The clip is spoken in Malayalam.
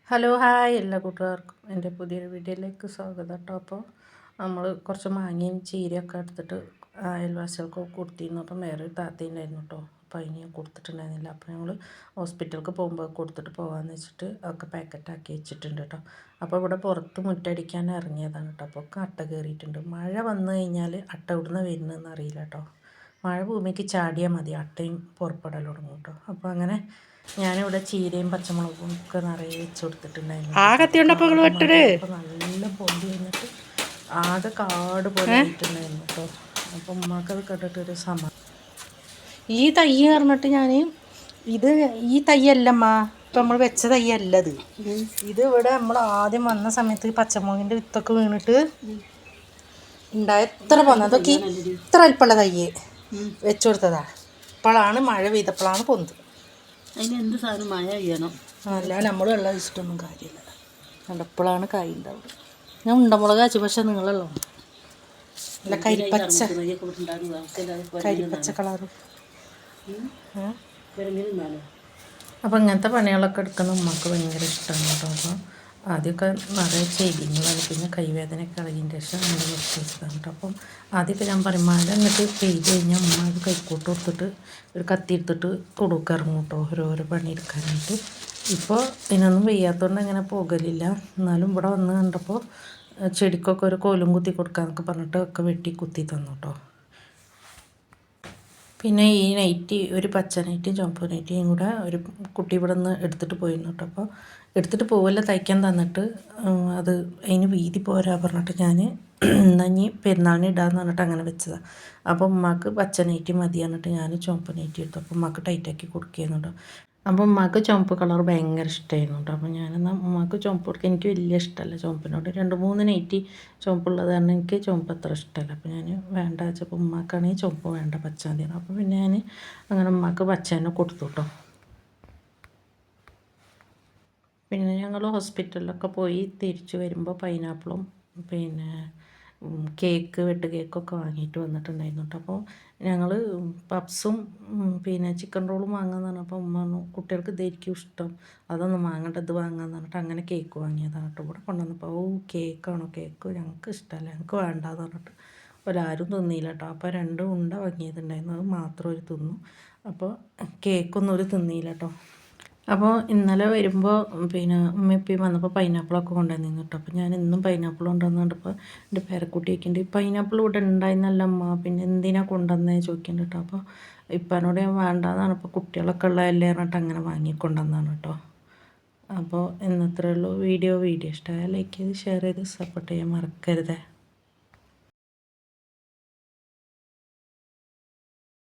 ഹലോ ഹായ് എല്ലാ കൂട്ടുകാർക്കും എൻ്റെ പുതിയൊരു വീഡിയോയിലേക്ക് സ്വാഗതം കേട്ടോ. അപ്പോൾ നമ്മൾ കുറച്ച് മാങ്ങയും ചീരയൊക്കെ എടുത്തിട്ട് അയൽവാസികൾക്ക് കൊടുത്തിരുന്നു. അപ്പം വേറൊരു താത്തയുണ്ടായിരുന്നു കേട്ടോ. അപ്പോൾ അതിന് ഞാൻ കൊടുത്തിട്ടുണ്ടായിരുന്നില്ല. അപ്പോൾ ഞങ്ങൾ ഹോസ്പിറ്റലിലേക്ക് പോകുമ്പോൾ കൊടുത്തിട്ട് പോകാമെന്ന് വെച്ചിട്ട് ഒക്കെ പാക്കറ്റാക്കി വെച്ചിട്ടുണ്ട് കേട്ടോ. അപ്പോൾ ഇവിടെ പുറത്ത് മുറ്റടിക്കാൻ ഇറങ്ങിയതാണ് കേട്ടോ. അപ്പോൾ അട്ട കയറിയിട്ടുണ്ട്. മഴ വന്നു കഴിഞ്ഞാൽ അട്ട ഇവിടുന്ന് വരുന്നതെന്ന് അറിയില്ല കേട്ടോ. മഴ ഭൂമിക്ക് ചാടിയാൽ മതി അട്ടയും പുറപ്പെടൽ തുടങ്ങും കേട്ടോ. അപ്പോൾ അങ്ങനെ ഞാനിവിടെ ചീരയും പച്ചമുളകും ഒക്കെ നിറയെ വെച്ച് കൊടുത്തിട്ടുണ്ടായിരുന്നു. നല്ല പൊന്തി വന്നിട്ട് ആകെ കാട് പോലെ ആയിട്ടുണ്ടായിരുന്നു കേട്ടോ. അപ്പം ഉമ്മാക്കത് കേട്ടിട്ടൊരു ഈ തൈ പറഞ്ഞിട്ട് ഞാൻ ഈ തയ്യല്ലമ്മ ഇപ്പം നമ്മൾ വെച്ച തയ്യല്ലത്. ഇത് ഇവിടെ നമ്മൾ ആദ്യം വന്ന സമയത്ത് പച്ചമുളകിൻ്റെ വിത്തൊക്കെ വീണിട്ട് ഉണ്ടായ എത്ര പൊന്ന അതൊക്കെ ഇത്ര അല്പമുള്ള തയ്യ് വെച്ചു കൊടുത്തതാ. ഇപ്പോഴാണ് മഴ പെയ്തപ്പോഴാണ് പൊന്ത്. അതിന് എന്ത് സാധനം മഴ ചെയ്യണം, അല്ല നമ്മൾ വെള്ളം ഒഴിച്ചിട്ടൊന്നും കാര്യമില്ല. കണ്ടപ്പോഴാണ് കായ് ഉണ്ടാവുക. ഞാൻ ഉണ്ടമുളക് വെച്ചു, പക്ഷെ നിങ്ങളുള്ള അല്ല കരിപ്പച്ച കളറ്. അപ്പോൾ ഇങ്ങനത്തെ പണികളൊക്കെ എടുക്കുന്ന ഉമ്മക്ക് ഭയങ്കര ഇഷ്ടമാണ് കേട്ടോ. അപ്പോൾ ആദ്യമൊക്കെ നിറയെ ചെയ്തിരുന്നതാണ്. പിന്നെ കൈവേദനയൊക്കെ ഇളകിയതിൻ്റെ ശേഷം നമ്മൾ നിർത്തിച്ചതാണ് കേട്ടോ. അപ്പം ആദ്യമൊക്കെ ഞാൻ പറയും മഴ എന്നിട്ട് പെയ്ത് കഴിഞ്ഞാൽ ഉമ്മ അത് കൈക്കോട്ട് കൊടുത്തിട്ട് ഒരു കത്തി എടുത്തിട്ട് തൊടുക്ക് ഇറങ്ങും കേട്ടോ ഓരോരോ പണി എടുക്കാനായിട്ട്. ഇപ്പോൾ ഇതിനൊന്നും വെയ്യാത്തതുകൊണ്ട് അങ്ങനെ പോകലില്ല. എന്നാലും ഇവിടെ വന്ന് കണ്ടപ്പോൾ ചെടിക്കൊക്കെ ഒരു കോലും കുത്തി കൊടുക്കാമെന്നൊക്കെ പറഞ്ഞിട്ട് ഒക്കെ വെട്ടി കുത്തി തന്നു കേട്ടോ. പിന്നെ ഈ നൈറ്റി ഒരു പച്ച നൈറ്റിയും ചുവപ്പ് നൈറ്റിയും കൂടെ ഒരു കുട്ടി ഇവിടെ നിന്ന് എടുത്തിട്ട് പോയിരുന്നു കേട്ടോ. അപ്പോൾ എടുത്തിട്ട് പോവല്ല തയ്ക്കാൻ തന്നിട്ട് അത് അതിന് വീതി പോരാ പറഞ്ഞിട്ട് ഞാൻ ഇനി പെരുന്നാളിന് ഇടാമെന്ന് പറഞ്ഞിട്ട് അങ്ങനെ വെച്ചതാണ്. അപ്പോൾ ഉമ്മാക്ക് പച്ച നൈറ്റി മതി പറഞ്ഞിട്ട് ഞാൻ ചുവപ്പ് നൈറ്റി എടുത്തു. അപ്പോൾ ഉമ്മാക്ക് ടൈറ്റാക്കി കൊടുക്കുകയെന്നുണ്ടോ. അപ്പോൾ ഉമ്മാക്ക് ചുവപ്പ് കളർ ഭയങ്കര ഇഷ്ടമായിരുന്നു കേട്ടോ. അപ്പോൾ ഞാനെന്നാൽ ഉമ്മാക്ക് ചുവപ്പ് കൊടുക്കുക. എനിക്ക് വലിയ ഇഷ്ടമല്ല ചുവപ്പിനോട്. 2-3 നൈറ്റി ചുവപ്പുള്ളത് കാരണം എനിക്ക് ചുവപ്പ് അത്ര ഇഷ്ടമല്ല. അപ്പോൾ ഞാൻ വേണ്ട വെച്ചപ്പോൾ ഉമ്മാക്കാണെങ്കിൽ ചുവപ്പ് വേണ്ട പച്ച മതിയാണ്. അപ്പോൾ പിന്നെ ഞാൻ അങ്ങനെ ഉമ്മാക്ക് പച്ച തന്നെ കൊടുത്തു കേട്ടോ. പിന്നെ ഞങ്ങൾ ഹോസ്പിറ്റലിലൊക്കെ പോയി തിരിച്ചു വരുമ്പോൾ പൈനാപ്പിളും പിന്നെ വെട്ട് കേക്കൊക്കെ വാങ്ങിയിട്ട് വന്നിട്ടുണ്ടായിരുന്നു കേട്ടോ. അപ്പോൾ ഞങ്ങൾ പപ്സും പിന്നെ ചിക്കൻ റോളും വാങ്ങാമെന്ന് പറഞ്ഞപ്പോൾ ഉമ്മ കുട്ടികൾക്ക് ഇതായിരിക്കും ഇഷ്ടം, അതൊന്നും വാങ്ങേണ്ട ഇത് വാങ്ങാമെന്ന് പറഞ്ഞിട്ട് അങ്ങനെ കേക്ക് വാങ്ങിയതാണ് കേട്ടോ. ഇവിടെ കൊണ്ടുവന്നപ്പോൾ കേക്കാണോ, കേക്ക് ഞങ്ങൾക്ക് ഇഷ്ടമല്ല, ഞങ്ങൾക്ക് വേണ്ടാന്ന് പറഞ്ഞിട്ട് ഒരാരും തിന്നില്ല കേട്ടോ. അപ്പോൾ 2 ഉണ്ട വാങ്ങിയതുണ്ടായിരുന്നു, അത് മാത്രം ഒരു തിന്നു. അപ്പോൾ കേക്കൊന്നും ഒരു തിന്നില്ല കേട്ടോ. അപ്പോൾ ഇന്നലെ വരുമ്പോൾ പിന്നെ ഉമ്മയും വന്നപ്പോൾ പൈനാപ്പിളൊക്കെ കൊണ്ടുവന്നിരുന്നു കേട്ടോ. അപ്പോൾ ഞാൻ ഇന്നും പൈനാപ്പിൾ കൊണ്ടുവന്ന് കണ്ടപ്പോൾ എൻ്റെ പേരക്കുട്ടി ചോദിക്കുന്നുണ്ട് പൈനാപ്പിൾ ഇവിടെ ഉണ്ടായിരുന്നല്ല അമ്മ, പിന്നെ എന്തിനാണ് കൊണ്ടുവന്നേ ചോദിക്കുന്നുണ്ട് കേട്ടോ. അപ്പോൾ ഇപ്പനോട് ഞാൻ വേണ്ടാന്നാണ്, ഇപ്പോൾ കുട്ടികളൊക്കെ ഉള്ളതല്ലേ പറഞ്ഞിട്ട് അങ്ങനെ വാങ്ങിക്കൊണ്ടുവന്നാണ് കേട്ടോ. അപ്പോൾ ഇന്നത്രേ ഉള്ളൂ വീഡിയോ ഇഷ്ടമായാൽ ലൈക്ക് ചെയ്ത് ഷെയർ ചെയ്ത് സപ്പോർട്ട് ചെയ്യാൻ മറക്കരുതേ.